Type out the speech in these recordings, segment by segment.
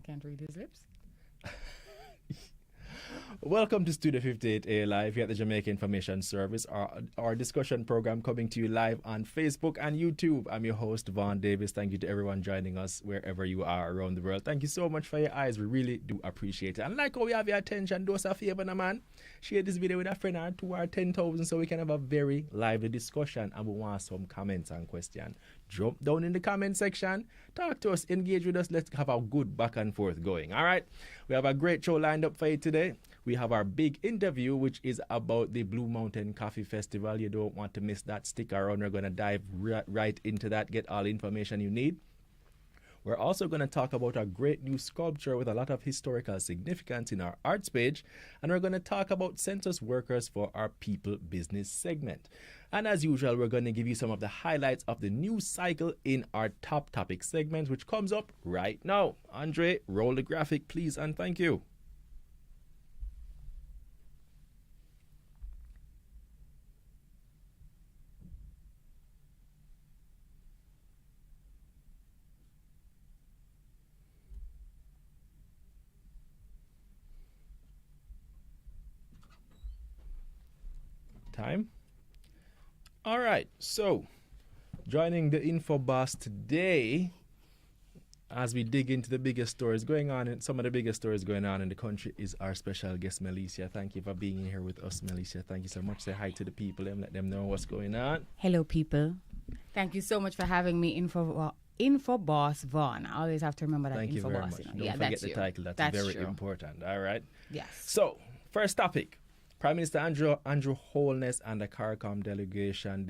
can't read his lips. Welcome to Studio 58A Live here at the Jamaica Information Service, our discussion program coming to you live on Facebook and YouTube. I'm your host, Vaughn Davis. Thank you to everyone joining us wherever you are around the world. Thank you so much for your eyes. We really do appreciate it. And like how we have your attention, do us a favor, man. Share this video with a friend or 2 or 10,000 so we can have a very lively discussion, and we want some comments and questions. Jump down in the comment section, talk to us, engage with us. Let's have a good back and forth going. All right, we have a great show lined up for you today. We have our big interview, which is about the Blue Mountain Coffee Festival. You don't want to miss that. Stick around. We're going to dive right into that, get all the information you need. We're also going to talk about a great new sculpture with a lot of historical significance in our arts page. And we're going to talk about census workers for our people business segment. And as usual, we're going to give you some of the highlights of the news cycle in our top topic segment, which comes up right now. Andre, roll the graphic, please, and thank you. Time. All right, so joining the info boss today as we dig into the biggest stories going on, and some of the biggest stories going on in the country, is our special guest, Melissa. Thank you for being here with us, Melissa. Thank you so much. Say hi to the people and let them know what's going on. Hello, people. Thank you so much for having me, Info Boss Vaughn. I always have to remember that. Thank Info you very Boss. much. You know. Don't forget the title. That's very true. important. All right. Yes. So, first topic. Prime Minister Andrew Holness and the CARICOM delegation,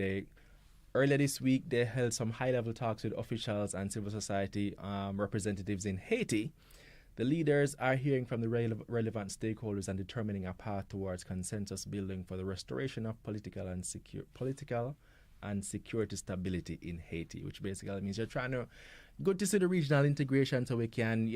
earlier this week, they held some high-level talks with officials and civil society representatives in Haiti. The leaders are hearing from the relevant stakeholders and determining a path towards consensus building for the restoration of political and security stability in Haiti, which basically means you're trying to go to see the regional integration so we can,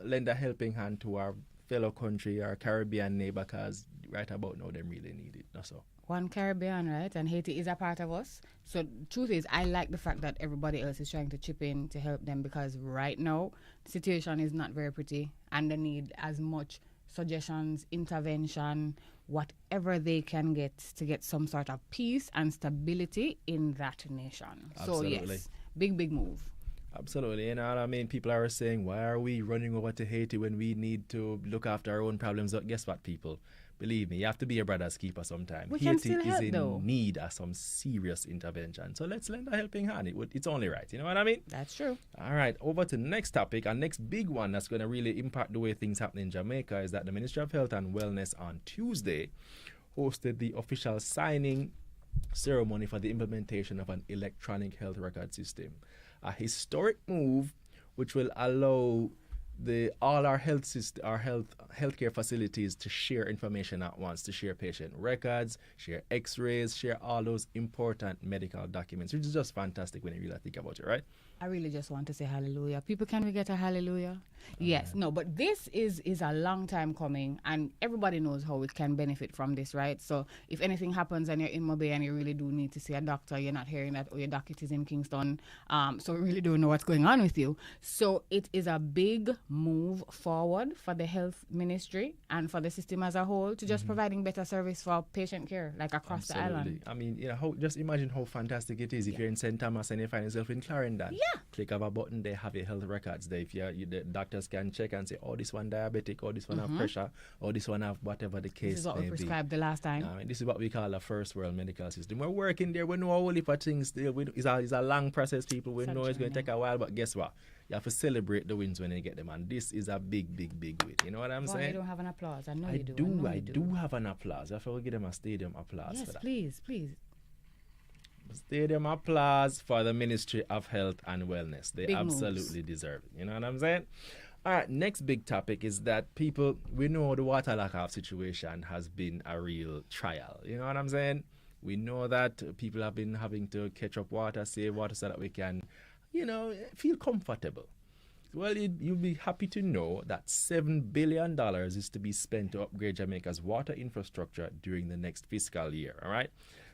lend a helping hand to our fellow country, our Caribbean neighbor, because right about now, they really need it. That's all. One Caribbean, right? And Haiti is a part of us. So truth is, I like the fact that everybody else is trying to chip in to help them, because right now, the situation is not very pretty and they need as much suggestions, intervention, whatever they can get to get some sort of peace and stability in that nation. Absolutely. So yes, big move. Absolutely. You know what I mean? People are saying, why are we running over to Haiti when we need to look after our own problems? Guess what, people? Believe me, you have to be a brother's keeper sometimes. Haiti is in need of some serious intervention. So let's lend a helping hand. It's only right. You know what I mean? That's true. All right. Over to the next topic. Our next big one that's going to really impact the way things happen in Jamaica is that the Ministry of Health and Wellness on Tuesday hosted the official signing ceremony for the implementation of an electronic health record system. A historic move which will allow all our healthcare facilities to share information at once, to share patient records, share x-rays, share all those important medical documents, which is just fantastic when you really think about it, right? I really just want to say hallelujah. People, can we get a hallelujah? Yes. No, but this is a long time coming, and everybody knows how we can benefit from this, right? So if anything happens and you're in Mobay and you really do need to see a doctor, you're not hearing that, or your doctor is in Kingston, so we really don't know what's going on with you. So it is a big move forward for the health ministry and for the system as a whole to just providing better service for patient care, like across the island. I mean, just imagine how fantastic it is if you're in St. Thomas and you find yourself in Clarendon. Yeah. Click of a button, they have your health records there. If the doctors can check and say, oh, this one diabetic, or this one have pressure, or this one have whatever the case may be. This is what we prescribed the last time. This is what we call a first world medical system. We're working there. We know all of things still. It's a long process, people. We know it's going to take a while, but guess what? You have to celebrate the wins when you get them, and this is a big win. You know what I'm saying? You don't have an applause. I know you do. I do have an applause. I have to give them a stadium applause for that. Yes, please. Stadium applause for the Ministry of Health and Wellness. They absolutely deserve it. You know what I'm saying? All right, next big topic is that we know the water lack situation has been a real trial. You know what I'm saying? We know that people have been having to catch up water, save water so that we can, feel comfortable. Well, you'll be happy to know that $7 billion is to be spent to upgrade Jamaica's water infrastructure during the next fiscal year, all right?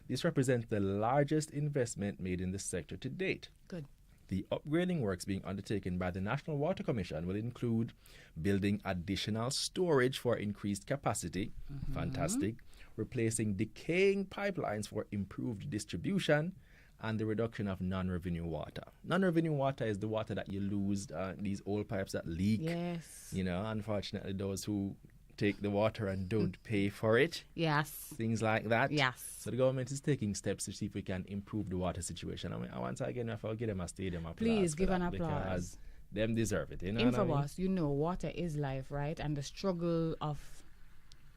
This represents the largest investment made in the sector to date. Good. The upgrading works being undertaken by the National Water Commission will include building additional storage for increased capacity, fantastic, replacing decaying pipelines for improved distribution, and the reduction of non-revenue water. Non-revenue water is the water that you lose, these old pipes that leak. Yes. You know, unfortunately, those who take the water and don't pay for it. Yes. Things like that. Yes. So the government is taking steps to see if we can improve the water situation. I mean, once again, if I'll give them a stadium applause. Please give for an that, applause. because them deserve it. You know Infoboss, what I mean? you know, water is life, right? And the struggle of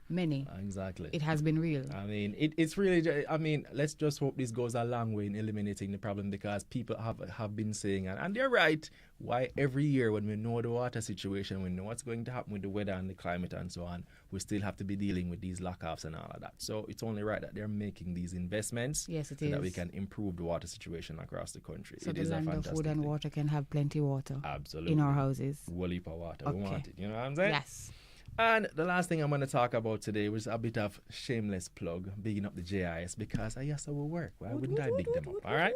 many. Exactly. It has been real. I mean, it's really, I mean, let's just hope this goes a long way in eliminating the problem, because people have been saying, and they're right, why every year when we know the water situation, we know what's going to happen with the weather and the climate and so on, we still have to be dealing with these lockoffs and all of that. So it's only right that they're making these investments. Yes, it so is. that we can improve the water situation across the country. So it the is land a of fantastic food and thing. water can have plenty water. Absolutely. In our houses. We'll heap of water. Okay. We want it. You know what I'm saying? Yes. And the last thing I'm going to talk about today was a bit of shameless plug, bigging up the JIS, because I guess I will work. Why wouldn't I big them up? All right.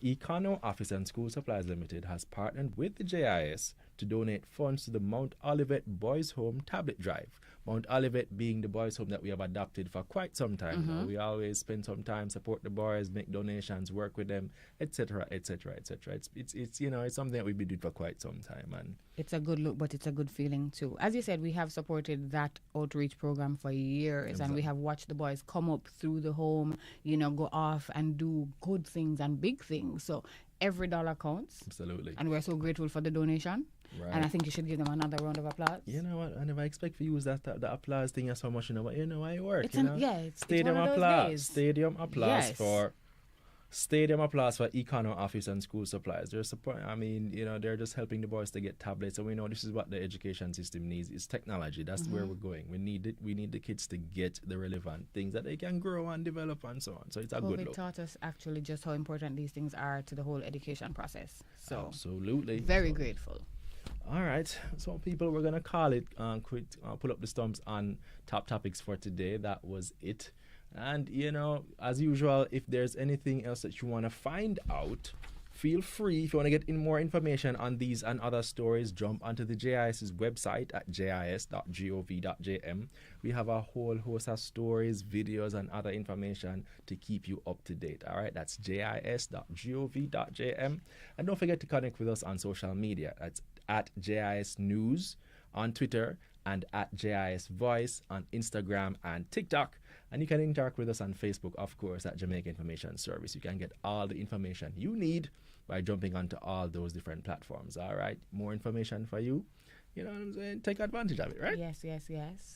Econo Office and School Supplies Limited has partnered with the JIS to donate funds to the Mount Olivet Boys Home Tablet Drive. Mount Olivet being the boys' home that we have adopted for quite some time now. We always spend some time, support the boys, make donations, work with them, etc., etc., etc. It's you know, it's something that we've been doing for quite some time, and it's a good look, but it's a good feeling too. As you said, we have supported that outreach program for years, and we have watched the boys come up through the home, you know, go off and do good things and big things. So every dollar counts. Absolutely. And we're so grateful for the donation. Right. And I think you should give them another round of applause. You know what? I never expect to use that the applause thing so much. You know what? You know why it works. It's Stadium one of those applause. days. Stadium applause Yes. for Stadium applause for Econo Office and School Supplies. They're support. I mean, you know, they're just helping the boys to get tablets, and we know this is what the education system needs. Is technology. That's where we're going. We need it. We need the kids to get the relevant things that they can grow and develop and so on. So it's a good COVID look. taught us actually just how important these things are to the whole education process. So Absolutely. very grateful. All right, so people, we're gonna call it. Pull up the stumps on top topics for today. That was it. And you know, as usual, if there's anything else that you want to find out, feel free. If you want to get more information on these and other stories, jump onto the JIS's website at jis.gov.jm. We have a whole host of stories, videos, and other information to keep you up to date. All right, that's jis.gov.jm. And don't forget to connect with us on social media. That's at JIS News on Twitter and at JIS Voice on Instagram and TikTok. And you can interact with us on Facebook, of course, at Jamaica Information Service. You can get all the information you need by jumping onto all those different platforms. All right, more information for you. You know what I'm saying? Take advantage of it, right? Yes.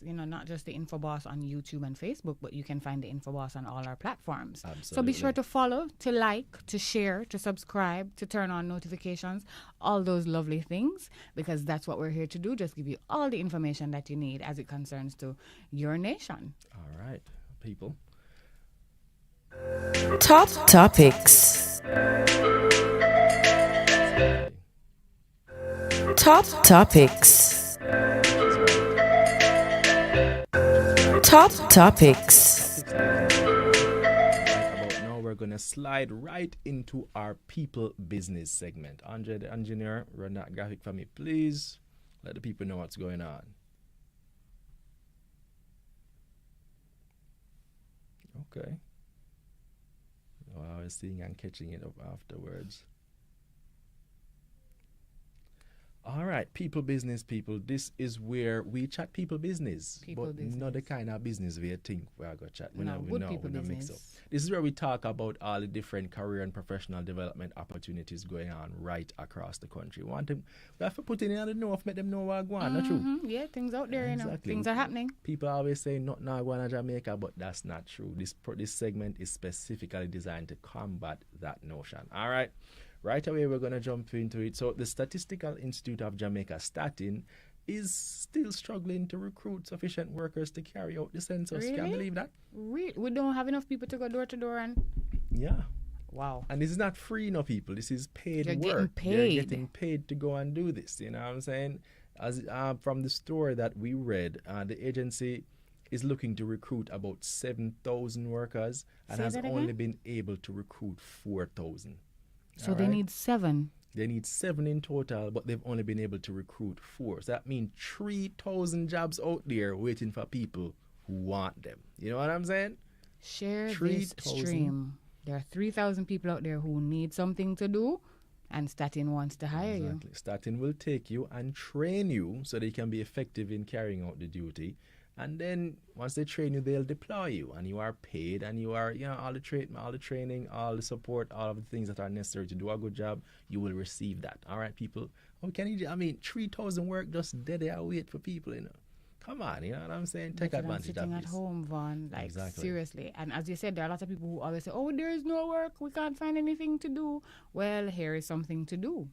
You know, not just the Infoboss on YouTube and Facebook, but you can find the Infoboss on all our platforms. Absolutely. So be sure to follow, to like, to share, to subscribe, to turn on notifications, all those lovely things, because that's what we're here to do. Just give you all the information that you need as it concerns to your nation. All right, people. Top topics. Top topics. Top topics. Right about now, we're gonna slide right into our people business segment. Andre, the engineer, run that graphic for me, please. Let the people know what's going on. Okay. Oh, I was seeing and catching it up afterwards. All right, people business, people. This is where we chat people business, but not the kind of business we think we are going to chat. We don't mix up. This is where we talk about all the different career and professional development opportunities going on right across the country. We have to put in the know of, make them know what's going on, not true? Yeah, things out there, Exactly. you know. Things are happening. People always say not now going to Jamaica, but that's not true. This segment is specifically designed to combat that notion. All right. Right away, we're going to jump into it. So the Statistical Institute of Jamaica, Statin, is still struggling to recruit sufficient workers to carry out the census. Really? Can you believe that? We don't have enough people to go door to door and... Yeah. Wow. And this is not free, no, people. This is paid You're work. Getting paid. They're getting paid to go and do this. You know what I'm saying? As from the story that we read, the agency is looking to recruit about 7,000 workers and has only been able to recruit 4,000. So they need 7. They need 7 in total, but they've only been able to recruit 4. So that means 3,000 jobs out there waiting for people who want them. You know what I'm saying? Share 3,000. this stream. There are 3,000 people out there who need something to do, and Statin wants to hire you. Statin will take you and train you so that you can be effective in carrying out the duty. And then once they train you, they'll deploy you, and you are paid, and you are, all the training, all the support, all of the things that are necessary to do a good job. You will receive that. All right, people. 3,000 work just dead there wait for people. Come on, you know what I'm saying? Take advantage of this. Sitting at home, Vaughn, Exactly. seriously. And as you said, there are lots of people who always say, "Oh, there is no work. We can't find anything to do." Well, here is something to do.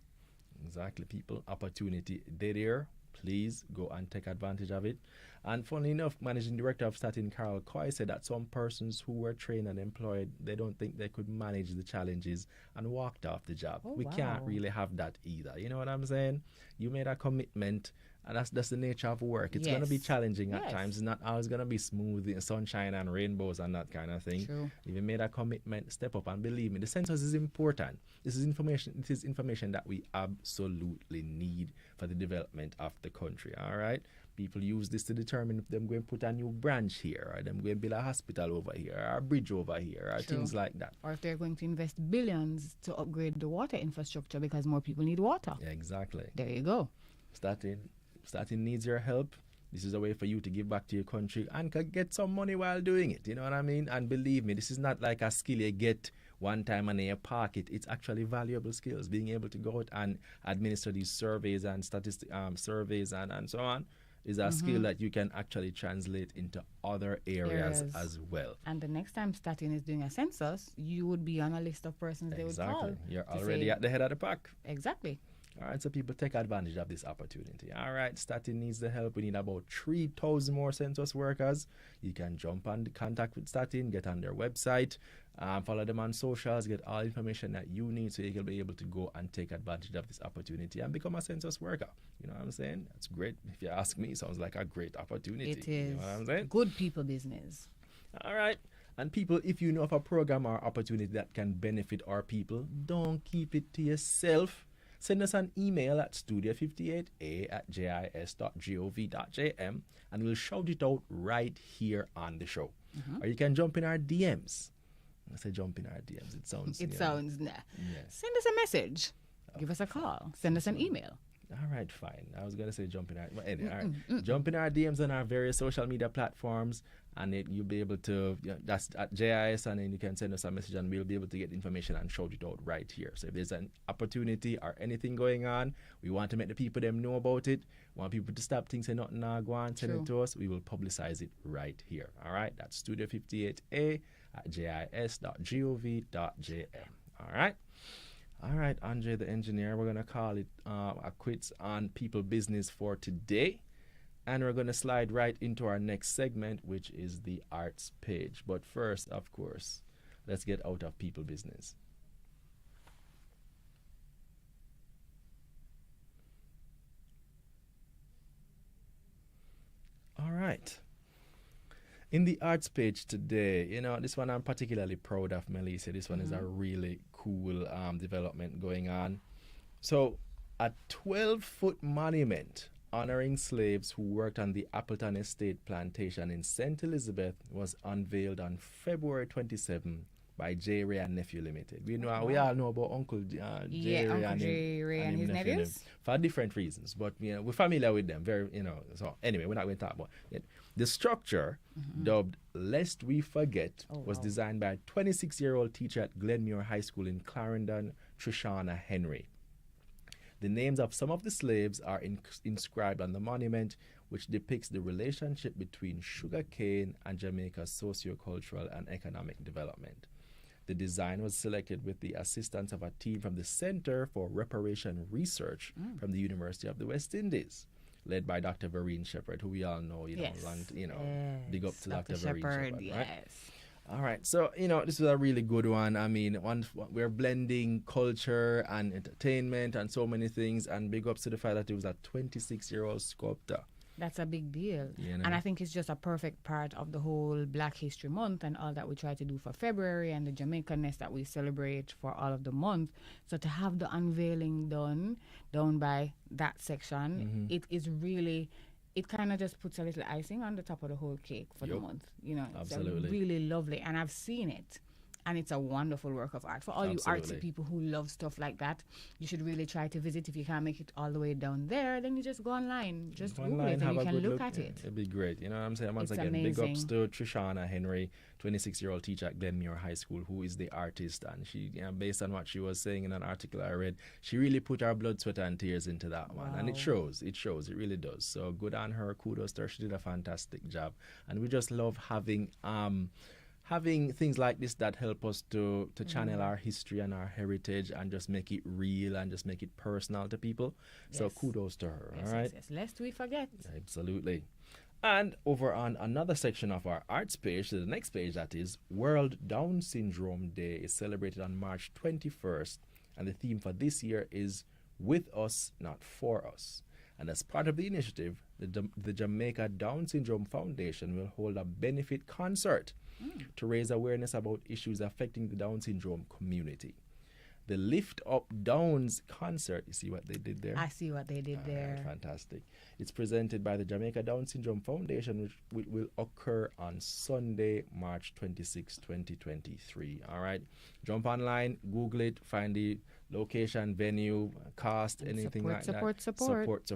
Exactly, people. Opportunity there. Please go and take advantage of it. And funnily enough, Managing Director of Statin, Carol Coy, said that some persons who were trained and employed, they don't think they could manage the challenges and walked off the job. We can't really have that either. You know what I'm saying? You made a commitment, and that's the nature of work. It's going to be challenging at times. It's not always going to be smooth, sunshine and rainbows and that kind of thing. True. If you made a commitment, step up, and believe me, the census is important. This is information that we absolutely need for the development of the country. All right, people use this to determine if they're going to put a new branch here, or they're going to build a hospital over here, or a bridge over here, or things like that. Or if they're going to invest billions to upgrade the water infrastructure because more people need water. Yeah, exactly. There you go. Statin needs your help. This is a way for you to give back to your country and get some money while doing it. You know what I mean? And believe me, this is not like a skill you get one time and then you park it. It's actually valuable skills. Being able to go out and administer these surveys and surveys and so on is a skill that you can actually translate into other areas as well. And the next time Statin is doing a census, you would be on a list of persons they would call. You're already at the head of the pack. Exactly. All right, so people take advantage of this opportunity. All right, Statin needs the help. We need about 3,000 more census workers. You can jump on the contact with Statin, get on their website, follow them on socials, get all information that you need so you can be able to go and take advantage of this opportunity and become a census worker. You know what I'm saying? That's great. If you ask me, sounds like a great opportunity. It is. You know what I'm saying? Good people business. All right. And people, if you know of a program or opportunity that can benefit our people, don't keep it to yourself. Send us an email at studio58a@jis.gov.jm and we'll shout it out right here on the show. Or you can jump in our DMs. I say jump in our DMs. It sounds... It sounds... Nah. Yes. Send us a message. Give us a call. Send us an email. All right, fine. I was going to say jump in our... But anyway, all right. Jump in our DMs on our various social media platforms and you'll be able to... that's at JIS and then you can send us a message and we'll be able to get information and shout it out right here. So if there's an opportunity or anything going on, we want to make the people them know about it. Want people to stop things and not go on, send it to us. We will publicize it right here. All right? That's Studio 58A at jis.gov.jm. All right? All right, Andre the engineer, we're going to call it a quits on people business for today. And we're going to slide right into our next segment, which is the arts page. But first, of course, let's get out of people business. All right. In the arts page today, this one I'm particularly proud of, Melissa. This one is a really cool development going on. So, a 12-foot monument honoring slaves who worked on the Appleton Estate plantation in St. Elizabeth was unveiled on February 27 by J. Ray and Nephew Limited. We all know about Uncle J. Ray and his nephews. For different reasons, but we're familiar with them. So anyway, we're not going to talk about it. The structure, dubbed Lest We Forget, was designed by a 26-year-old teacher at Glenmuir High School in Clarendon, Trishana Henry. The names of some of the slaves are inscribed on the monument, which depicts the relationship between sugarcane and Jamaica's socio-cultural and economic development. The design was selected with the assistance of a team from the Center for Reparation Research from the University of the West Indies, led by Dr. Vereen Shepherd, who we all know, big up to Dr. Vereen Shepherd, right? Yes. All right, so, this is a really good one. I mean, we're blending culture and entertainment and so many things, and big ups to the fact that it was a 26-year-old sculptor. That's a big deal. You know? And I think it's just a perfect part of the whole Black History Month and all that we try to do for February and the Jamaican-ness that we celebrate for all of the month. So to have the unveiling down by that section, it is really, it kind of just puts a little icing on the top of the whole cake for the month. You know, it's really lovely. And I've seen it. And it's a wonderful work of art. For all you artsy people who love stuff like that, you should really try to visit. If you can't make it all the way down there, then you just go online. Just Google it and you can look at it. It'd be great. You know what I'm saying? Once again, amazing. big ups to Trishana Henry, 26-year-old teacher at Glenmuir High School, who is the artist. And she, based on what she was saying in an article I read, she really put her blood, sweat, and tears into that one. And it shows. It really does. So good on her. Kudos to her. She did a fantastic job. And we just love having things like this that help us to channel our history and our heritage and just make it real and just make it personal to people. Yes. So kudos to her. All right. Yes. Lest we forget. Absolutely. And over on another section of our arts page, the next page, that is World Down Syndrome Day, is celebrated on March 21st. And the theme for this year is With Us, Not For Us. And as part of the initiative, the Jamaica Down Syndrome Foundation will hold a benefit concert to raise awareness about issues affecting the Down syndrome community. The Lift Up Downs concert, you see what they did there? I see what they did there. Right, fantastic. It's presented by the Jamaica Down Syndrome Foundation, which will occur on Sunday, March 26, 2023. All right. Jump online, Google it, find the location, venue, cost, and anything like that. Support.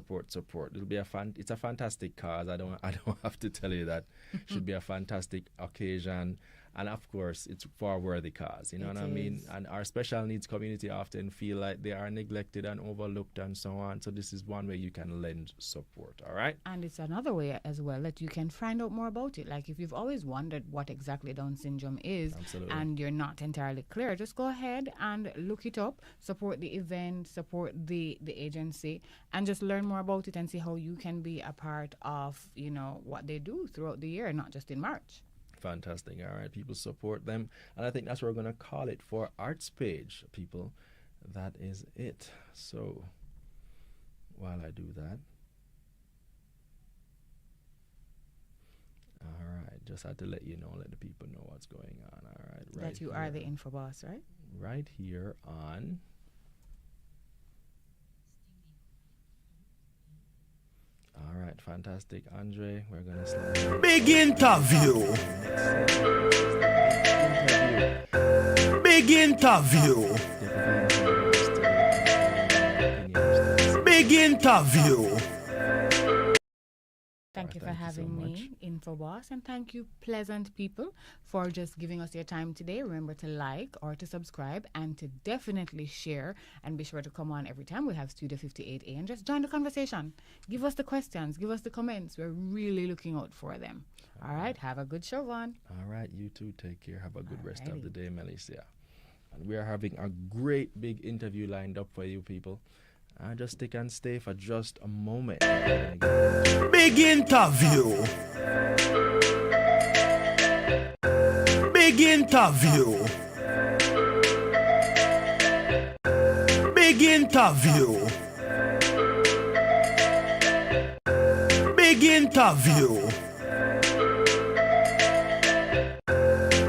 It'll be it's a fantastic cause. I don't have to tell you that. Should be a fantastic occasion. And of course, it's for a worthy cause, you know what I mean? And our special needs community often feel like they are neglected and overlooked and so on. So this is one way you can lend support, all right? And it's another way as well that you can find out more about it. Like if you've always wondered what exactly Down syndrome is and you're not entirely clear, just go ahead and look it up, support the event, support the agency, and just learn more about it and see how you can be a part of, you know, what they do throughout the year, not just in March. Fantastic. All right, people, support them. And I think that's what we're going to call it for Arts Page, people. That is it. So while I do that, all right, just had to let you know, let the people know what's going on. All right. That you are the info boss, right? Right here on all right, fantastic, Andre. We're gonna slide. Big interview. Big interview. Big interview. Thank you for having me, InfoBoss, and thank you, pleasant people, for just giving us your time today. Remember to like or to subscribe and to definitely share, and be sure to come on every time we have Studio 58A and just join the conversation. Give us the questions, give us the comments. We're really looking out for them. All right, have a good show, Vaughn. All right, you too. Take care. Have a good rest of the day, Melissa. And we are having a great big interview lined up for you people. Just stick and stay for just a moment. Big interview. Big interview. Big interview. Big interview.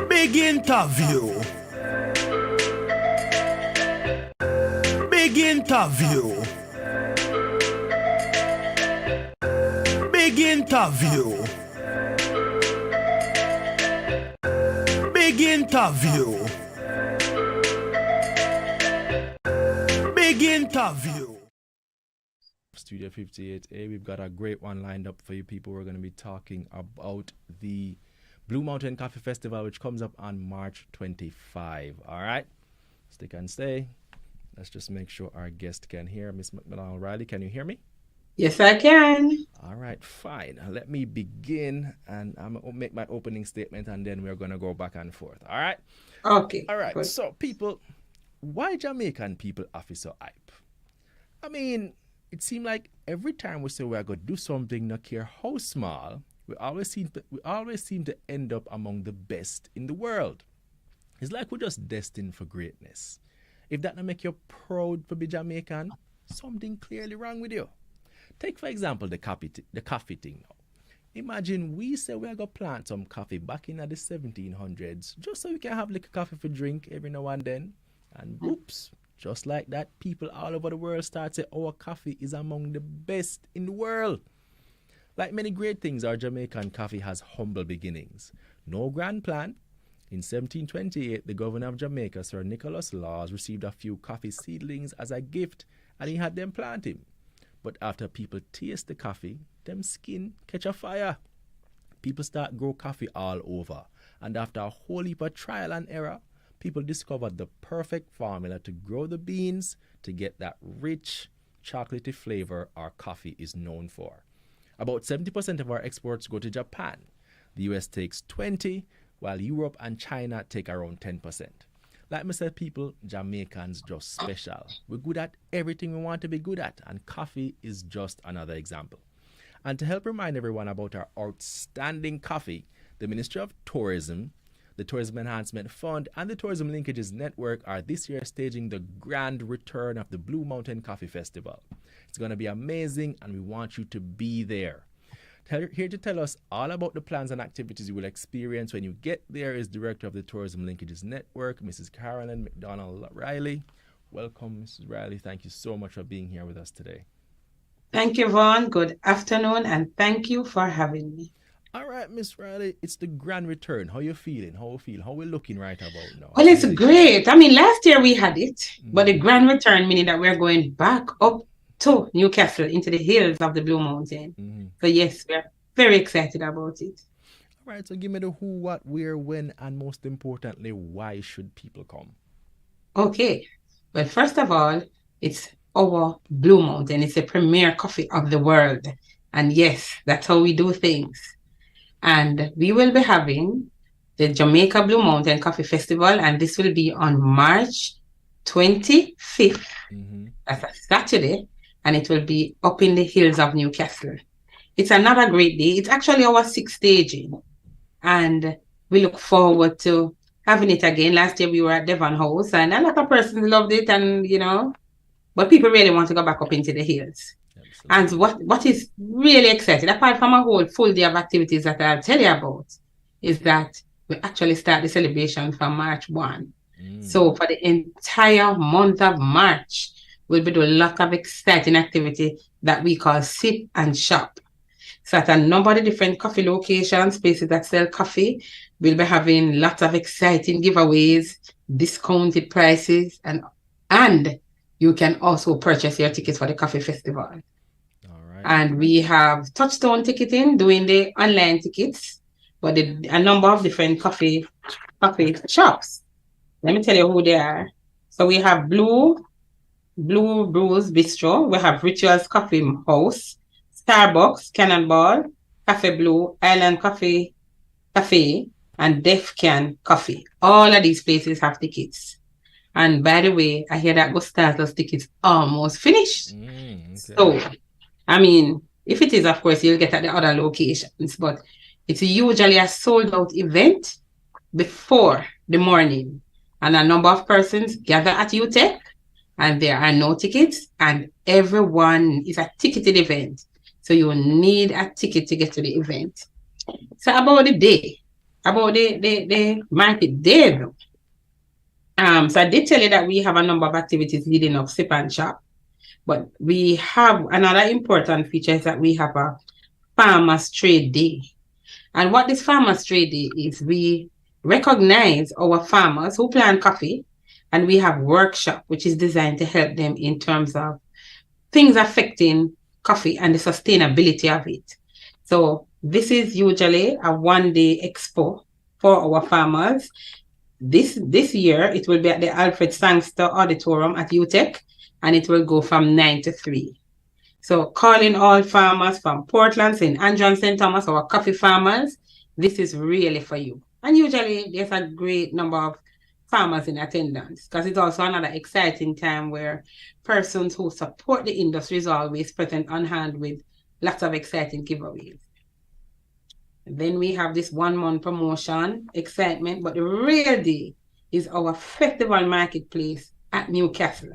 Big interview. Big interview. Big interview. Big interview. Big interview. Studio 58A, we've got a great one lined up for you people. We're going to be talking about the Blue Mountain Coffee Festival, which comes up on March 25. All right, stick and stay. Let's just make sure our guest can hear. Miss McDonald Riley, can you hear me? Yes, I can. All right, fine. Let me begin, and I'm going to make my opening statement, and then we're going to go back and forth. All right? Okay. All right. Good. So, people, why Jamaican people are so hype? I mean, it seems like every time we say we're going to do something, no care how small, we always seem to end up among the best in the world. It's like we're just destined for greatness. If that don't make you proud to be Jamaican, something clearly wrong with you. Take, for example, the coffee thing now. Imagine we say we're going to plant some coffee back in the 1700s just so we can have like a coffee for drink every now and then. And whoops, just like that, people all over the world start saying our coffee is among the best in the world. Like many great things, our Jamaican coffee has humble beginnings. No grand plan. In 1728, the governor of Jamaica, Sir Nicholas Laws, received a few coffee seedlings as a gift and he had them plant him. But after people taste the coffee, them skin catch a fire. People start grow coffee all over. And after a whole heap of trial and error, people discovered the perfect formula to grow the beans to get that rich, chocolatey flavor our coffee is known for. About 70% of our exports go to Japan. The US takes 20%, while Europe and China take around 10%. Like I said, people, Jamaicans just special. We're good at everything we want to be good at, and coffee is just another example. And to help remind everyone about our outstanding coffee, the Ministry of Tourism, the Tourism Enhancement Fund, and the Tourism Linkages Network are this year staging the grand return of the Blue Mountain Coffee Festival. It's going to be amazing, and we want you to be there. Here to tell us all about the plans and activities you will experience when you get there is Director of the Tourism Linkages Network, Mrs. Carolyn McDonald Riley. Welcome, Mrs. Riley. Thank you so much for being here with us today. Thank you, Vaughn. Good afternoon, and thank you for having me. All right, Miss Riley, it's the grand return. How you feeling? How we looking right about now? Well, it's great. I mean, last year we had it, but the grand return meaning that we're going back up to Newcastle into the hills of the Blue Mountain. So yes, we're very excited about it. All right, so give me the who, what, where, when, and most importantly, why should people come? Okay. Well, first of all, it's our Blue Mountain. It's the premier coffee of the world. And yes, that's how we do things. And we will be having the Jamaica Blue Mountain Coffee Festival, and this will be on March 25th. That's a Saturday, and it will be up in the hills of Newcastle. It's another great day. It's actually our 6th staging, and we look forward to having it again. Last year we were at Devon House, and a lot of persons loved it, and but people really want to go back up into the hills. Absolutely. And what is really exciting, apart from a whole full day of activities that I'll tell you about, is that we actually start the celebration from March 1. So for the entire month of March, we'll be doing a lot of exciting activity that we call Sip and Shop. So at a number of different coffee locations, places that sell coffee, we'll be having lots of exciting giveaways, discounted prices, and you can also purchase your tickets for the coffee festival. And we have Touchstone Ticketing doing the online tickets, but a number of different coffee shops. Let me tell you who they are. So we have Blue Brews Bistro. We have Rituals Coffee House, Starbucks, Cannonball, Cafe Blue, Island Coffee Cafe, and Def Can Coffee. All of these places have tickets. And by the way, I hear that Gustavus tickets almost finished. Okay. So, I mean, if it is, of course, you'll get at the other locations, but it's usually a sold-out event before the morning. And a number of persons gather at UTEC, and there are no tickets, and everyone is a ticketed event. So you need a ticket to get to the event. So about the day, about the market day, though. So I did tell you that we have a number of activities leading up Sip and Shop. But we have another important feature is that we have a Farmers Trade Day. And what this Farmers Trade Day is, we recognize our farmers who plant coffee, and we have workshop, which is designed to help them in terms of things affecting coffee and the sustainability of it. So this is usually a one-day expo for our farmers. This year, it will be at the Alfred Sangster Auditorium at UTEC, and it will go from 9 to 3. So calling all farmers from Portland, St. Andrew and St. Thomas, our coffee farmers, this is really for you. And usually there's a great number of farmers in attendance, because it's also another exciting time where persons who support the industry is always present on hand with lots of exciting giveaways. And then we have this 1 month promotion, excitement, but the real day is our festival marketplace at Newcastle.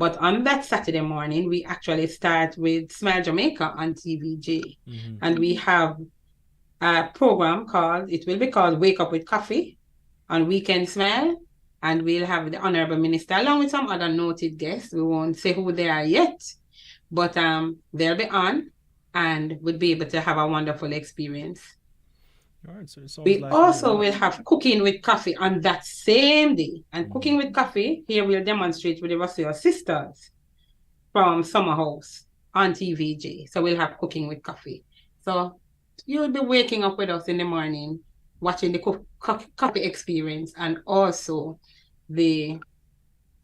But on that Saturday morning, we actually start with Smile Jamaica on TVJ. And we have a program it will be called Wake Up with Coffee on Weekend Smile. And we'll have the Honorable Minister along with some other noted guests. We won't say who they are yet, but they'll be on and we'll be able to have a wonderful experience. All right, so it sounds We like also will have Cooking with Coffee on that same day. And Cooking with Coffee, here we'll demonstrate with the Rossio sisters from Summer House on TVJ. So we'll have Cooking with Coffee. So you'll be waking up with us in the morning, watching the coffee experience and also the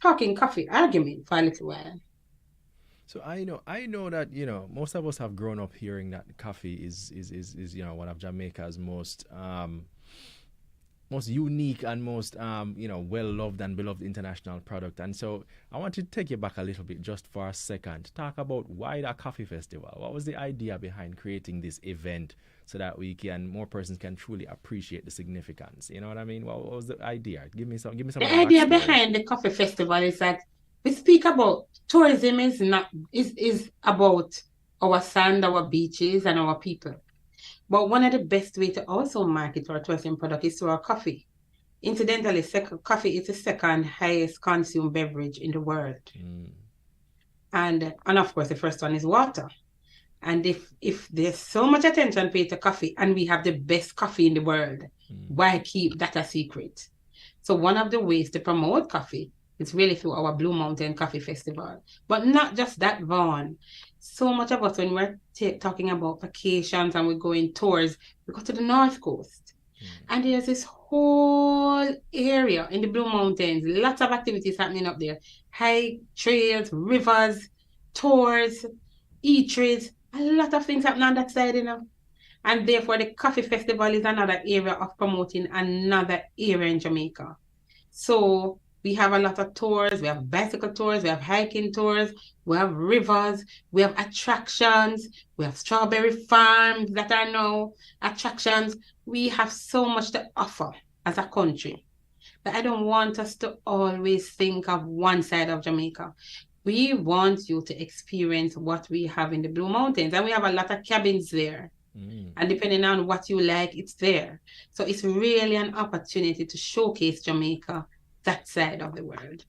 talking coffee argument for a little while. So I know that, you know, most of us have grown up hearing that coffee is you know, one of Jamaica's most unique and most you know, well loved and beloved international product. And so I want to take you back a little bit just for a second to talk about why the coffee festival. What was the idea behind creating this event so that more persons can truly appreciate the significance? You know what I mean? What was the idea? Give me some. The idea behind the coffee festival is that we speak about tourism is about our sand, our beaches, and our people. But one of the best way to also market our tourism product is through our coffee. Incidentally, coffee is the second highest consumed beverage in the world. And of course, the first one is water. And if there's so much attention paid to coffee and we have the best coffee in the world, why keep that a secret? So one of the ways to promote coffee is really through our Blue Mountain Coffee Festival. But not just that, Vaughn. So much of us, when we're talking about vacations and we're going tours, we go to the North Coast. And there's this whole area in the Blue Mountains, lots of activities happening up there. Hike, trails, rivers, tours, eateries, a lot of things happening on that side, you know. And therefore, the Coffee Festival is another area of promoting another area in Jamaica. So we have a lot of tours. We have bicycle tours. We have hiking tours. We have rivers. We have attractions. We have strawberry farms that are now attractions. We have so much to offer as a country. But I don't want us to always think of one side of Jamaica. We want you to experience what we have in the Blue Mountains. And we have a lot of cabins there. And depending on what you like, it's there. So it's really an opportunity to showcase Jamaica, that side of the world.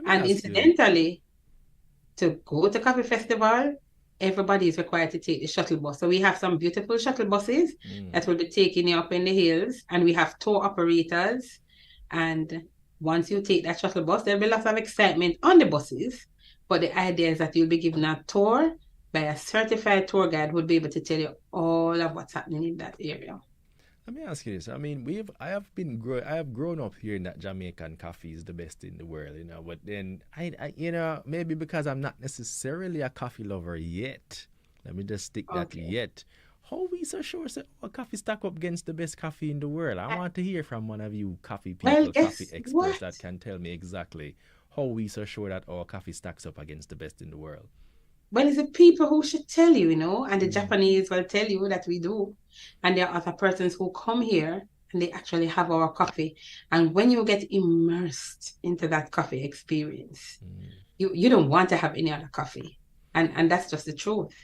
And incidentally, to go to Coffee Festival, everybody is required to take the shuttle bus. So we have some beautiful shuttle buses that will be taking you up in the hills. And we have tour operators. And once you take that shuttle bus, there'll be lots of excitement on the buses. But the idea is that you'll be given a tour by a certified tour guide who will be able to tell you all of what's happening in that area. Let me ask you this. I mean, I have grown up hearing that Jamaican coffee is the best in the world, you know. But then I you know, maybe because I'm not necessarily a coffee lover yet. Let me just stick that yet. How we so sure say our coffee stack up against the best coffee in the world? I want to hear from one of you coffee people, coffee experts that can tell me exactly how we so sure that our coffee stacks up against the best in the world. Well, it's the people who should tell you, you know, and the Japanese will tell you that we do. And there are other persons who come here and they actually have our coffee. And when you get immersed into that coffee experience, you don't want to have any other coffee. And that's just the truth.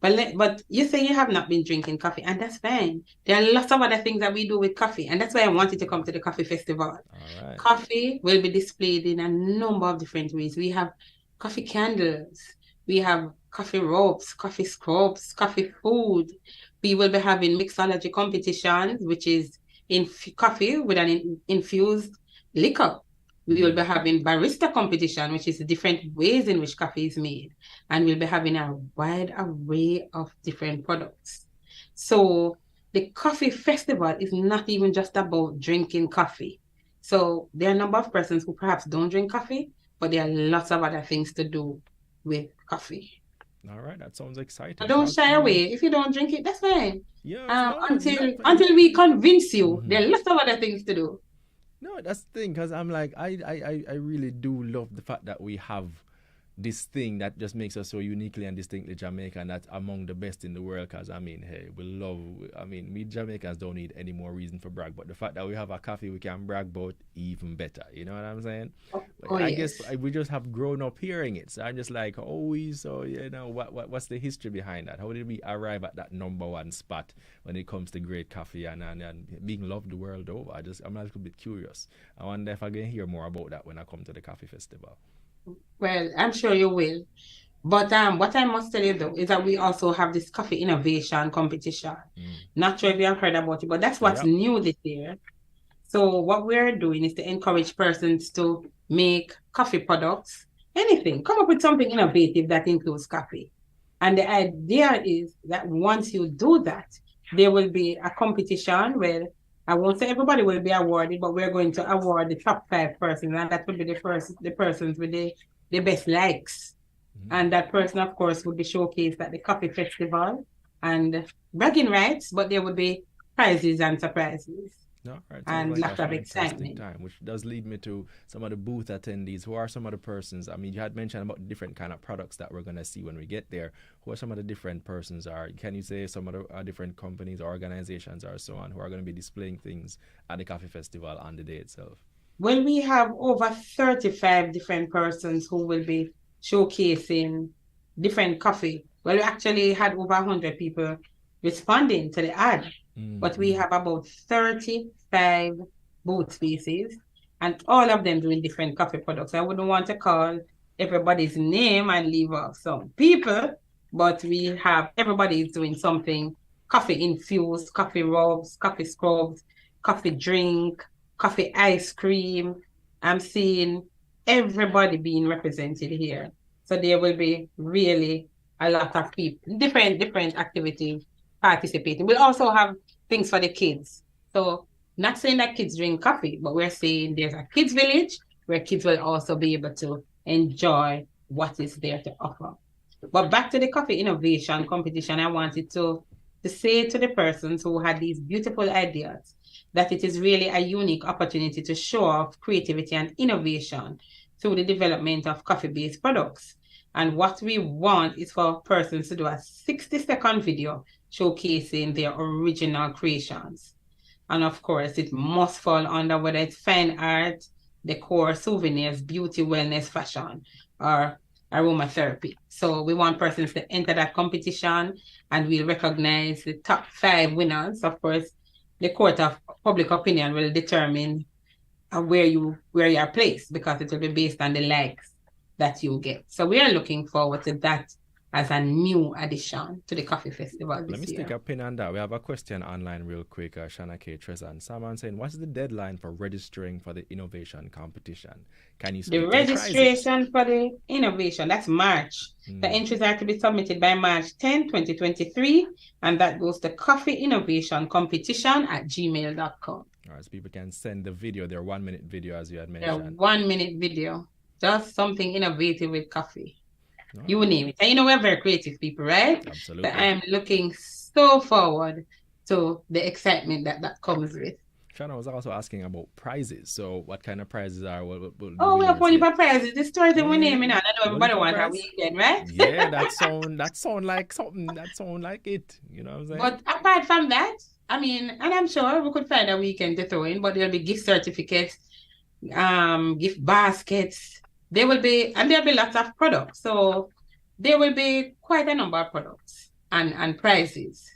But you say you have not been drinking coffee, and that's fine. There are lots of other things that we do with coffee, and that's why I wanted to come to the Coffee Festival. All right. Coffee will be displayed in a number of different ways. We have coffee candles. We have coffee ropes, coffee scrubs, coffee food. We will be having mixology competitions, which is in coffee with an infused liquor. We will be having barista competition, which is the different ways in which coffee is made. And we'll be having a wide array of different products. So the Coffee Festival is not even just about drinking coffee. So there are a number of persons who perhaps don't drink coffee, but there are lots of other things to do with coffee. All right, that sounds exciting. So don't shy away. If you don't drink it, that's fine. Yeah. Until we convince you, there are lots of other things to do. No, that's the thing, because I'm like, I really do love the fact that we have this thing that just makes us so uniquely and distinctly Jamaican, that's among the best in the world. Because I mean, hey, we Jamaicans don't need any more reason for brag, but the fact that we have a coffee we can brag about, even better. You know what I'm saying? I guess we just have grown up hearing it. So I'm just like, what's the history behind that? How did we arrive at that number one spot when it comes to great coffee and being loved the world over? I'm a little bit curious. I wonder if I can hear more about that when I come to the coffee festival. Well, I'm sure you will. But what I must tell you though is that we also have this coffee innovation competition. Not sure if you have heard about it, but that's what's new this year. So what we're doing is to encourage persons to make coffee products, anything, come up with something innovative that includes coffee. And the idea is that once you do that, there will be a competition where I won't say everybody will be awarded, but we're going to award the top 5 persons, and that will be the persons with the best likes. And that person, of course, would be showcased at the coffee festival and bragging rights, but there would be prizes and surprises. And lots of excitement. Which does lead me to some of the booth attendees. Who are some of the persons? I mean, you had mentioned about different kind of products that we're going to see when we get there. Who are some of the different persons? Can you say some of the different companies or organizations or so on who are going to be displaying things at the coffee festival on the day itself? Well, we have over 35 different persons who will be showcasing different coffee. Well, we actually had over 100 people responding to the ad. But we have about 35 booth spaces, and all of them doing different coffee products. I wouldn't want to call everybody's name and leave off some people, but we have everybody is doing something coffee infused, coffee rubs, coffee scrubs, coffee drink, coffee ice cream. I'm seeing everybody being represented here. So there will be really a lot of people, different activities participating. We'll also have things for the kids. So not saying that kids drink coffee, but we're saying there's a kids village where kids will also be able to enjoy what is there to offer. But back to the coffee innovation competition, I wanted to say to the persons who had these beautiful ideas that it is really a unique opportunity to show off creativity and innovation through the development of coffee-based products. And what we want is for persons to do a 60-second video showcasing their original creations. And of course, it must fall under whether it's fine art, decor, souvenirs, beauty, wellness, fashion, or aromatherapy. So we want persons to enter that competition, and we'll recognize the top 5 winners. Of course, the court of public opinion will determine where you are placed, because it will be based on the likes that you get. So we are looking forward to that as a new addition to the coffee festival this year. Let me stick a pin on that. We have a question online real quick. Shana K. Trezan. Someone saying, what's the deadline for registering for the innovation competition? Can you speak the registration for the innovation, that's March. The entries are to be submitted by March 10, 2023, and that goes to coffeeinnovationcompetition@gmail.com. All right, so people can send the video, their 1-minute video, as you had mentioned. Their 1-minute video. Just something innovative with coffee. You name it. And you know, we're very creative people, right? Absolutely. But I'm looking so forward to the excitement that comes with. Shana was also asking about prizes. So what kind of prizes are? We have plenty of prizes. The stories that we're naming out. I know everybody wants a weekend, right? Yeah, that sound like something. That sound like it. You know what I'm saying? But apart from that, I mean, and I'm sure we could find a weekend to throw in, but there'll be gift certificates, gift baskets. There'll be lots of products. So there will be quite a number of products and prizes.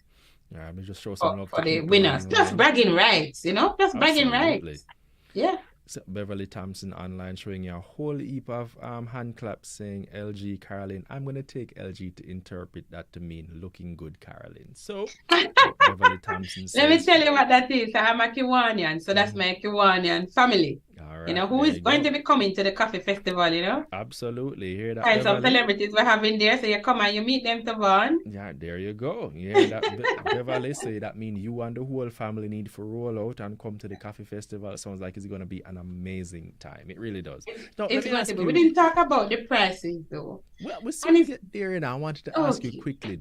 Yeah, let me just show some love for the winners. Just bragging rights, just bragging rights. Yeah. So Beverly Thompson online showing you a whole heap of hand claps saying LG Carolyn. I'm going to take LG to interpret that to mean looking good, Carolyn. So Beverly Thompson says, let me tell you what that is. I'm a Kiwanian, so that's my Kiwanian family. All right, who is going to be coming to the coffee festival, Absolutely. Hear that, and some celebrities we're having there, so you come and you meet them to Vaughn. Yeah, there you go. Yeah, that Beverly say that means you and the whole family need to roll out and come to the coffee festival. It sounds like it's going to be an amazing time. It really does. Now, it's going to be. We didn't talk about the prices though. Well, we're still get there now. I wanted to ask you quickly.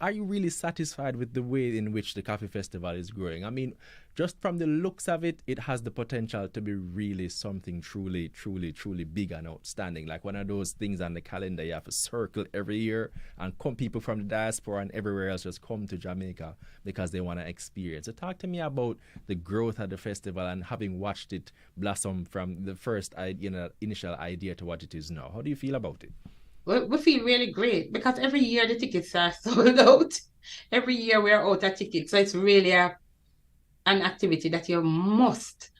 Are you really satisfied with the way in which the coffee festival is growing? I mean, just from the looks of it, it has the potential to be really really something truly, truly, truly big and outstanding. Like one of those things on the calendar you have to circle every year, and people from the diaspora and everywhere else just come to Jamaica because they want to experience. So talk to me about the growth of the festival and having watched it blossom from the first initial idea to what it is now. How do you feel about it? Well, we feel really great because every year the tickets are sold out. Every year we are out of tickets. So it's really an activity that you must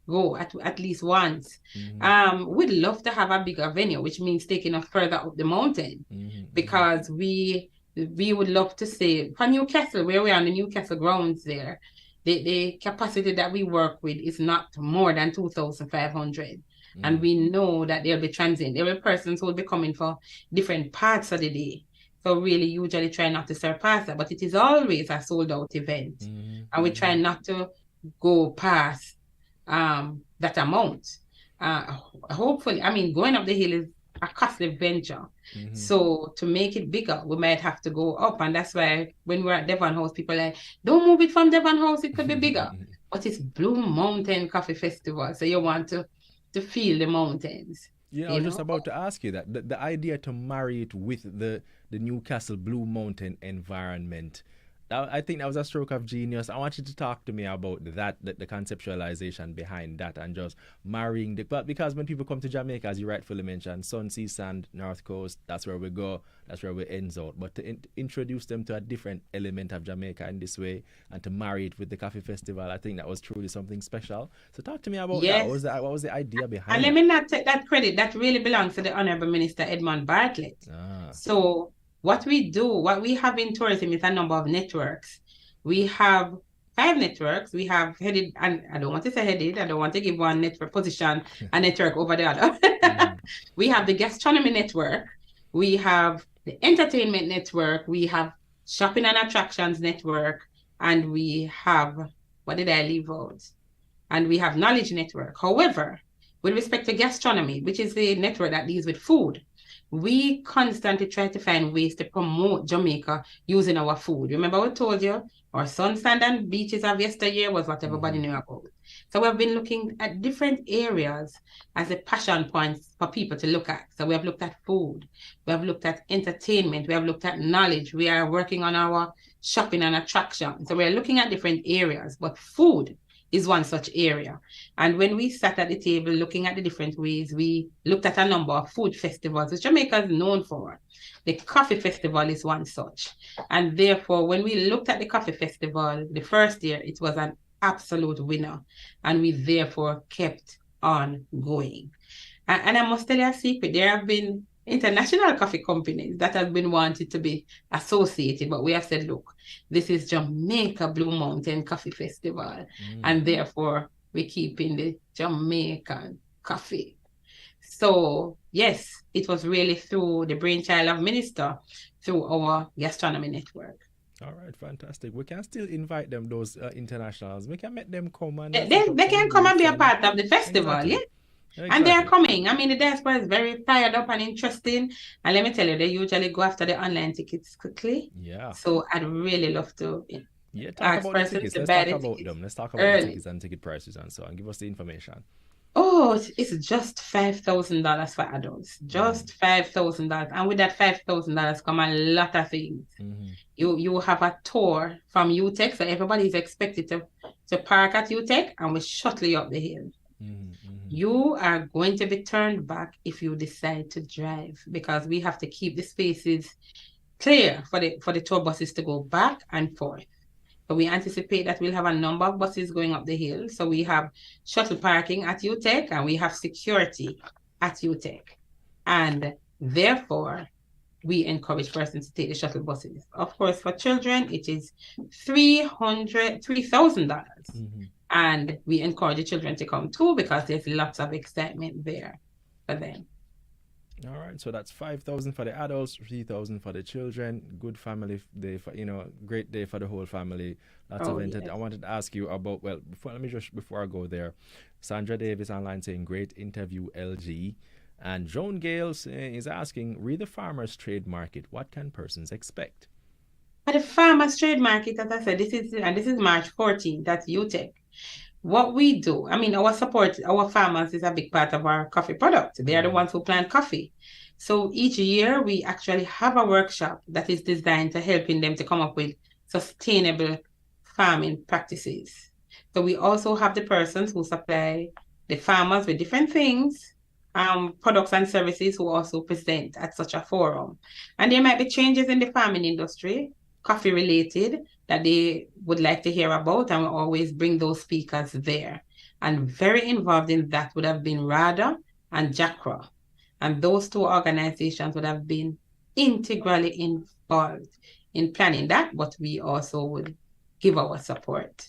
go at least once. We'd love to have a bigger venue, which means taking us further up the mountain, because we would love to say for Newcastle, where we are on the Newcastle grounds there, the capacity that we work with is not more than 2,500. And we know that there'll be transient. There will be persons who will be coming for different parts of the day. So really usually try not to surpass that, but it is always a sold out event. And we try not to go past that amount. Hopefully, I mean, going up the hill is a costly venture. So to make it bigger, we might have to go up. And that's why when we're at Devon House, people are like, don't move it from Devon House, it could be bigger. But it's Blue Mountain Coffee Festival. So you want to feel the mountains. Yeah, I was just about to ask you that. The idea to marry it with the Newcastle Blue Mountain environment, I think that was a stroke of genius. I want you to talk to me about that, the conceptualization behind that, and just marrying but because when people come to Jamaica, as you rightfully mentioned, sun, sea, sand, north coast, that's where we go, that's where we end out. But to introduce them to a different element of Jamaica in this way, and to marry it with the coffee festival, I think that was truly something special. So talk to me about that. What was the idea behind it? And let me not take that credit. That really belongs to the Honorable Minister Edmund Bartlett. So what we have in tourism is a number of networks. We have 5 networks. We have headed, and I don't want to say headed, I don't want to give one network position, a network over the other. We have the gastronomy network. We have the entertainment network. We have shopping and attractions network. And we have, what did I leave out? And we have knowledge network. However, with respect to gastronomy, which is the network that deals with food, we constantly try to find ways to promote Jamaica using our food. Remember I told you, our sun, sand, and beaches of yesteryear was what everybody knew about. So we've been looking at different areas as a passion points for people to look at. So we have looked at food, we have looked at entertainment, we have looked at knowledge. We are working on our shopping and attraction. So we're looking at different areas, but food is one such area. And when we sat at the table looking at the different ways, we looked at a number of food festivals, which Jamaica is known for. The coffee festival is one such. And therefore, when we looked at the coffee festival, the first year, it was an absolute winner. And we therefore kept on going. And I must tell you a secret, there have been international coffee companies that have been wanted to be associated, but we have said, look, this is Jamaica Blue Mountain Coffee Festival, and therefore we keep in the Jamaican coffee. So yes, it was really through the brainchild of Minister, through our gastronomy network. All right, fantastic. We can still invite them, those internationals. We can make them come and they can come and be a part of the festival. Exactly. Yeah. Exactly. And they're coming. I mean, the diaspora is very fired up and interesting. And let me tell you, they usually go after the online tickets quickly. Yeah. So I'd really love to talk about the tickets. Let's talk about them. Let's talk about the tickets and ticket prices and so on. Give us the information. Oh, it's just $5,000 for adults. Just $5,000. And with that $5,000 come a lot of things. You have a tour from UTEC. So everybody is expected to park at UTEC and we shuttle you up the hill. You are going to be turned back if you decide to drive, because we have to keep the spaces clear for the tour buses to go back and forth. So we anticipate that we'll have a number of buses going up the hill. So we have shuttle parking at UTEC and we have security at UTEC. And therefore, we encourage persons to take the shuttle buses. Of course, for children, it is $3,000. And we encourage the children to come too, because there's lots of excitement there for them. All right, so that's $5,000 for the adults, $3,000 for the children. Good family day, great day for the whole family. Lots of entertainment. I wanted to ask you about, before I go there, Sandra Davis online saying, great interview, LG. And Joan Gales is asking, read the farmers trade market. What can persons expect? For the farmers trade market, as I said, this is March 14th. That's UTEC. what we do, I mean, our farmers is a big part of our coffee product. They are the ones who plant coffee. So each year we actually have a workshop that is designed to helping them to come up with sustainable farming practices. So we also have the persons who supply the farmers with different things, products and services, who also present at such a forum. And there might be changes in the farming industry, coffee related, that they would like to hear about, and we always bring those speakers there. And very involved in that would have been RADA and JACRA. And those two organizations would have been integrally involved in planning that, but we also would give our support.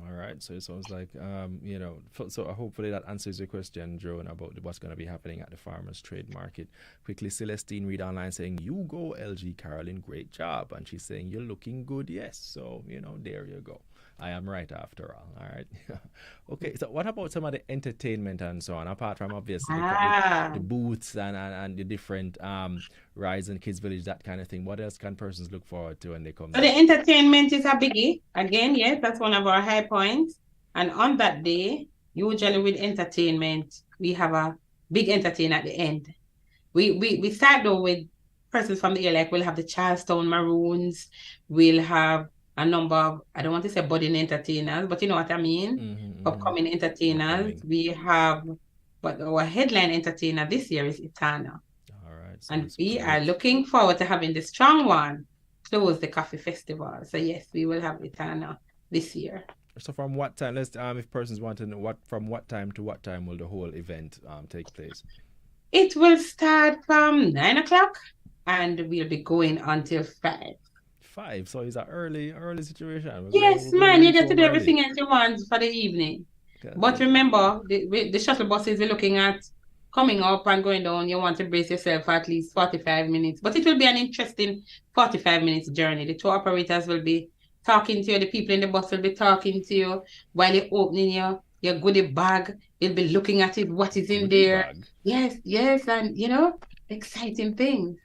All right, so it sounds like, so hopefully that answers your question, Joan, about what's going to be happening at the Farmers Trade Market. Quickly, Celestine read online saying, "You go, LG Carolyn, great job." And she's saying, "You're looking good." Yes, so, there you go. I am right after all right? Okay, so what about some of the entertainment and so on, apart from obviously the booths and the different rides and Kids Village, that kind of thing? What else can persons look forward to when they come? So the entertainment is a biggie. Again, yes, that's one of our high points. And on that day, usually with entertainment, we have a big entertainer at the end. We start though with persons from the area, like we'll have the Charlestown Maroons, we'll have a number of, I don't want to say budding entertainers, but you know what I mean, upcoming entertainers. We have, but our headline entertainer this year is Etana. All right. And we are looking forward to having the strong one close the coffee festival. So yes, we will have Etana this year. So from what time, let's if persons want to know from what time to what time will the whole event take place? It will start from 9 o'clock and we'll be going until 5. 5, so it's an early situation. Yes, man, you get to do everything else you want for the evening. Okay. But remember, the shuttle buses we're looking at coming up and going down, you want to brace yourself for at least 45 minutes. But it will be an interesting 45 minutes journey. The tour operators will be talking to you. The people in the bus will be talking to you while you're opening your goodie bag. You'll be looking at it, what is in there. Bag. Yes, and exciting things.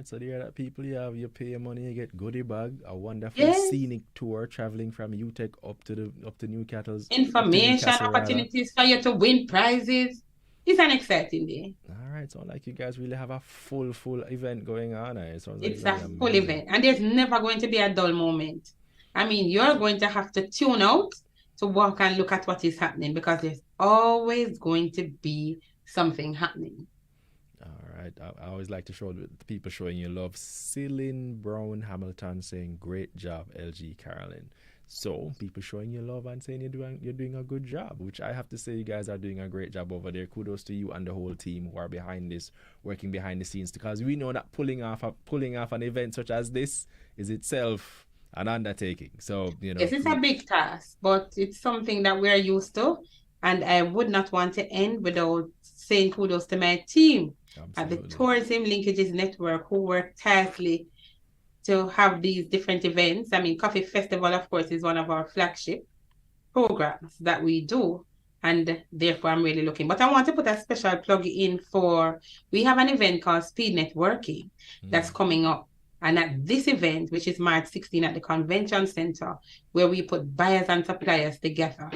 So there are people you pay your money, you get goodie bag, a wonderful scenic tour traveling from UTEC up to Newcastle. Information, opportunities for you to win prizes. It's an exciting day. All right, so like you guys really have a full event going on. It's a full event, and there's never going to be a dull moment. I mean, you're going to have to tune out to walk and look at what is happening, because there's always going to be something happening. I always like to show the people showing you love. Celine Brown Hamilton saying, "Great job, LG Carolyn." So people showing you love and saying you're doing a good job, which I have to say you guys are doing a great job over there. Kudos to you and the whole team who are behind this, working behind the scenes, because we know that pulling off an event such as this is itself an undertaking. So yes, it's a big task, but it's something that we're used to, and I would not want to end without saying kudos to my team. Absolutely. At the Tourism Linkages Network, who work tirelessly to have these different events. I mean, Coffee Festival, of course, is one of our flagship programs that we do, and therefore I'm really looking. But I want to put a special plug in we have an event called Speed Networking that's coming up. And at this event, which is March 16 at the Convention Center, where we put buyers and suppliers together.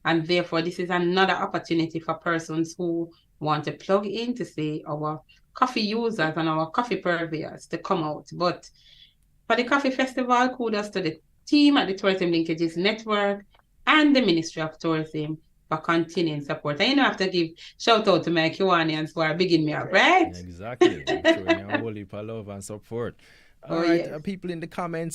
And therefore, this is another opportunity for persons who want to plug in to say our coffee users and our coffee purveyors to come out. But for the Coffee Festival, kudos to the team at the Tourism Linkages Network and the Ministry of Tourism for continuing support. And I have to give shout out to my Kiwanians who are bigging me up, right? Exactly. Showing you a whole heap of love and support. All right, yes. People in the comment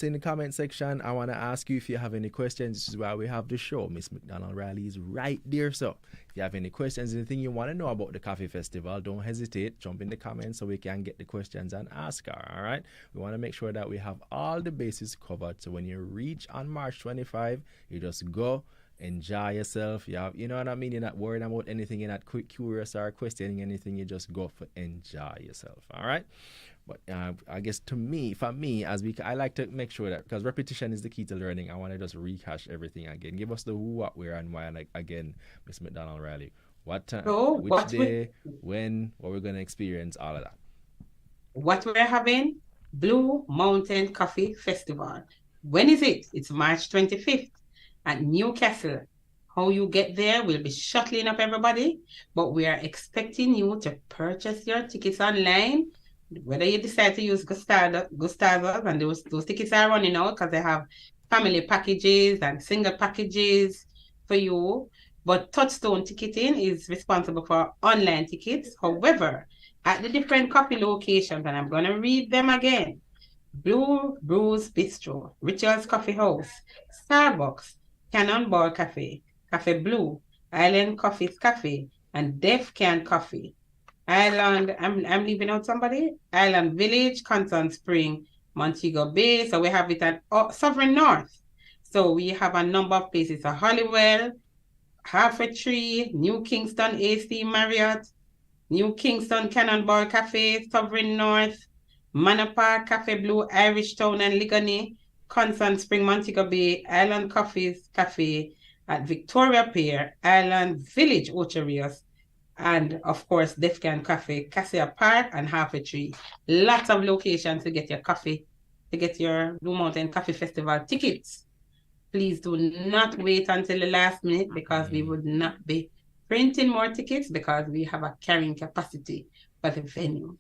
section, I want to ask you if you have any questions. This is why we have the show. Miss McDonald Riley is right there. So if you have any questions, anything you want to know about the Coffee Festival, don't hesitate. Jump in the comments so we can get the questions and ask her. All right. We want to make sure that we have all the bases covered. So when you reach on March 25, you just go. Enjoy yourself. You know what I mean? You're not worried about anything. You're not curious or questioning anything. You just go for enjoy yourself. All right. But I guess for me, I like to make sure that, because repetition is the key to learning, I want to just rehash everything again. Give us the who, what, where, and why. Like again, Miss McDonald Riley, what time, which day, when, what we're going to experience, all of that. What we're having, Blue Mountain Coffee Festival. When is it? It's March 25th at Newcastle how you get there. We'll be shuttling up everybody, but we are expecting you to purchase your tickets online. Whether you decide to use Gustavus, and those tickets are running out because they have family packages and single packages for you. But Touchstone Ticketing is responsible for online tickets. However, at the different coffee locations, and I'm going to read them again: Blue Brews Bistro, Rituals Coffee House, Starbucks, Cannonball Cafe, Cafe Blue, Island Coffee's Cafe, and Def Can Coffee. Island, I'm leaving out somebody. Island Village, Constant Spring, Montego Bay. So we have it at Sovereign North. So we have a number of places: Hollywell, Half a Tree, New Kingston AC Marriott, New Kingston Cannonball Cafe, Sovereign North, Manor Park, Cafe Blue, Irish Town and Ligoni, Constant Spring, Montego Bay, Island Coffee's Cafe at Victoria Pier, Island Village, Ocherios, and of course, Defcan Cafe, Cassia Park, and Half a Tree. Lots of locations to get your coffee, to get your Blue Mountain Coffee Festival tickets. Please do not wait until the last minute, because we would not be printing more tickets because we have a carrying capacity for the venue.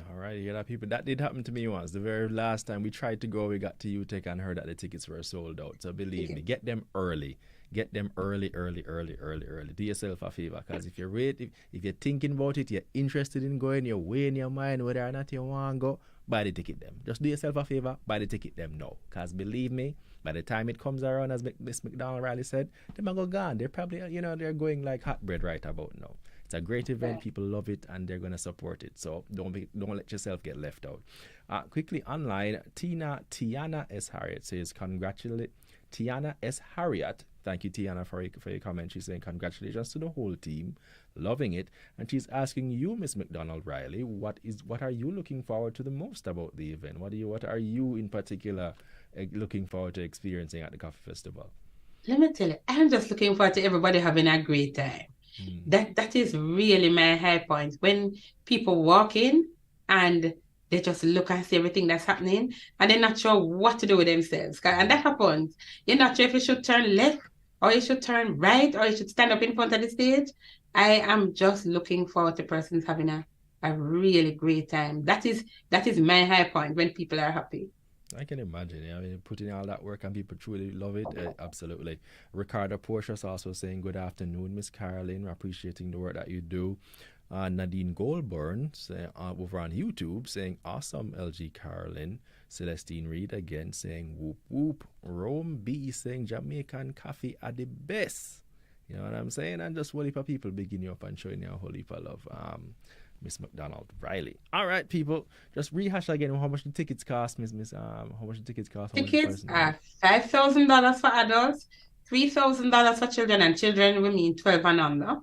All right, you know, people, that did happen to me once. The very last time we tried to go, we got to UTech and heard that the tickets were sold out. So believe me, get them early. Get them early. Do yourself a favor, because if you're if you're thinking about it, you're interested in going, you're weighing your mind whether or not you want to go, buy the ticket them. Just do yourself a favor, buy the ticket them now. Because believe me, by the time it comes around, as Miss McDonald Riley said, them are go gone. They're probably, they're going like hot bread right about now. It's a great event. People love it, and they're going to support it. So don't let yourself get left out. Quickly online, Tiana S. Harriet says, Tiana S. Harriet, thank you, Tiana, for your comment. She's saying congratulations to the whole team, loving it. And she's asking you, Miss McDonald Riley, what are you looking forward to the most about the event? What are you in particular looking forward to experiencing at the Coffee Festival? Let me tell you, I'm just looking forward to everybody having a great time. That is really my high point. When people walk in and they just look and see everything that's happening, and they're not sure what to do with themselves. And that happens. You're not sure if you should turn left, or you should turn right, or you should stand up in front of the stage. I am just looking forward to persons having a really great time. That is my high point, when people are happy. I can imagine. I mean, putting all that work and people truly love it. Absolutely. Ricardo Portia's also saying, good afternoon, Miss Carolyn. We're appreciating the work that you do. Nadine Goldburn over on YouTube saying, awesome, LG Carolyn. Celestine Reed again saying, whoop whoop. Rome B saying, Jamaican coffee are the best. You know what I'm saying? And just a whole heap of people bigging you up and showing you a whole heap of love. Miss McDonald Riley. All right, people, just rehash again how much the tickets cost, how much the tickets cost. Tickets are $5,000 for adults, $3,000 for children, and children will mean 12 and under.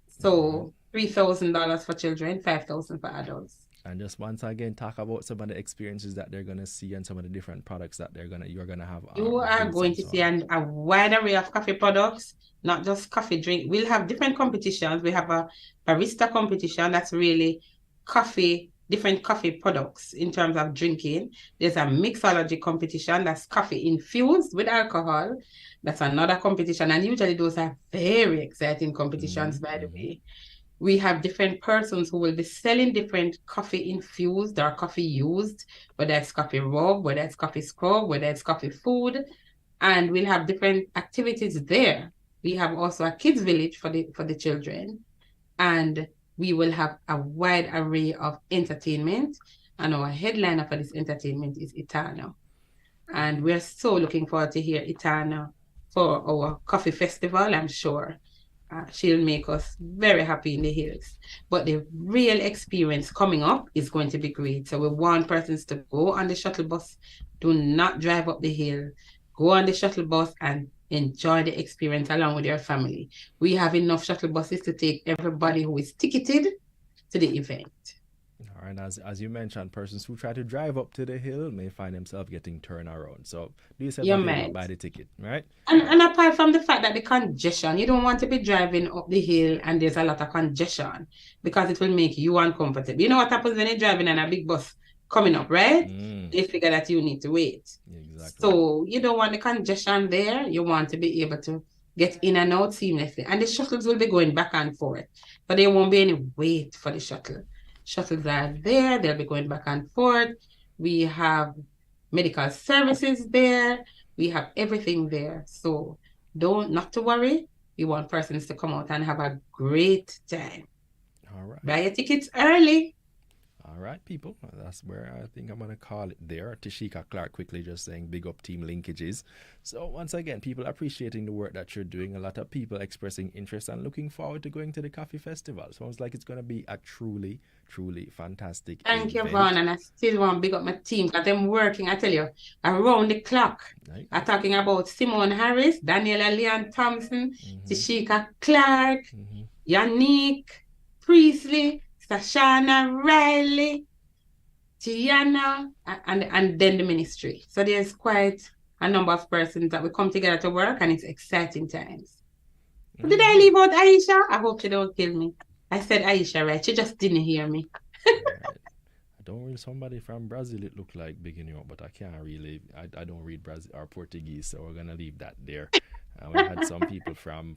So $3,000 for children, $5,000 for adults. And just once again, talk about some of the experiences that they're gonna see and some of the different products that you're gonna have. You are going to see a wide array of coffee products, not just coffee drink. We'll have different competitions. We have a barista competition that's really different coffee products in terms of drinking. There's a mixology competition that's coffee infused with alcohol. That's another competition, and usually those are very exciting competitions, by the way. We have different persons who will be selling different coffee infused or coffee used, whether it's coffee rub, whether it's coffee scrub, whether it's coffee food, and we'll have different activities there. We have also a kids village for the children, and we will have a wide array of entertainment, and our headliner for this entertainment is Etana. And we're so looking forward to hear Etana for our coffee festival. I'm sure she'll make us very happy in the hills. But the real experience coming up is going to be great. So we want persons to go on the shuttle bus. Do not drive up the hill. Go on the shuttle bus and enjoy the experience along with your family. We have enough shuttle buses to take everybody who is ticketed to the event. All right, as you mentioned, persons who try to drive up to the hill may find themselves getting turned around. So do yourself a favor, buy the ticket, right? And apart from the fact that the congestion, you don't want to be driving up the hill and there's a lot of congestion, because it will make you uncomfortable. You know what happens when you're driving on a big bus coming up, right? They figure that you need to wait. Exactly. So you don't want the congestion there. You want to be able to get in and out seamlessly. And the shuttles will be going back and forth. But there won't be any wait for the shuttle. Shuttles are there. They'll be going back and forth. We have medical services there. We have everything there. So not to worry. We want persons to come out and have a great time. All right. Buy your tickets early. All right, people. That's where I think I'm going to call it there. Tashika Clark quickly just saying big up Team Linkages. So once again, people appreciating the work that you're doing. A lot of people expressing interest and looking forward to going to the coffee festival. Sounds like it's going to be a truly, truly fantastic Thank you, event. Vaughn. And I still want to big up my team because I'm working, I tell you, around the clock. Right. I'm talking about Simone Harris, Daniela Leon Thompson, Tashika Clark, Yannick Priestley, Sashana Riley, Tiana, and then the ministry. So there's quite a number of persons that will come together to work, and it's exciting times. Did I leave out Aisha? I hope she don't kill me. I said Aisha, right? She just didn't hear me. Right. I don't read somebody from Brazil, it looked like beginning up, but I can't really, I don't read Brazil or Portuguese, so we're going to leave that there. We had some people from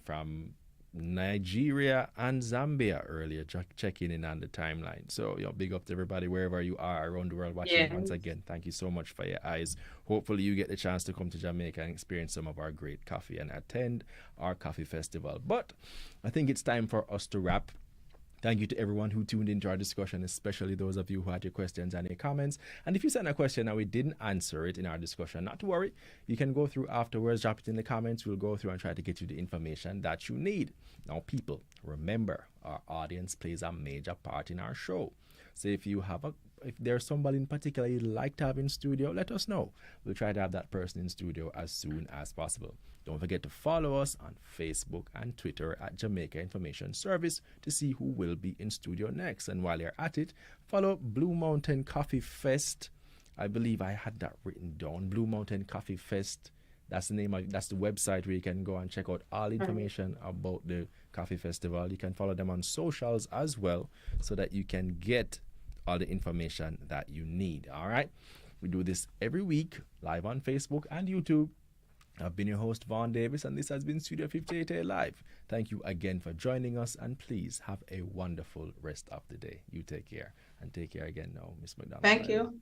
Nigeria and Zambia earlier checking in on the timeline. So, big up to everybody wherever you are around the world watching. Once again, thank you so much for your eyes. Hopefully you get the chance to come to Jamaica and experience some of our great coffee and attend our coffee festival. But I think it's time for us to wrap. Thank you to everyone who tuned into our discussion, especially those of you who had your questions and your comments. And if you sent a question and we didn't answer it in our discussion, not to worry. You can go through afterwards, drop it in the comments. We'll go through and try to get you the information that you need. Now, people, remember, our audience plays a major part in our show. So if there's somebody in particular you'd like to have in studio, let us know. We'll try to have that person in studio as soon as possible. Don't forget to follow us on Facebook and Twitter at Jamaica Information Service to see who will be in studio next. And while you're at it, follow Blue Mountain Coffee Fest. I believe I had that written down. Blue Mountain Coffee Fest. That's the name. That's the website where you can go and check out all information about the coffee festival. You can follow them on socials as well, so that you can get all the information that you need. All right. We do this every week live on Facebook and YouTube. I've been your host, Vaughn Davis, and this has been Studio 58A Live. Thank you again for joining us, and please have a wonderful rest of the day. You take care, and take care again now, Miss McDonald. Thank you.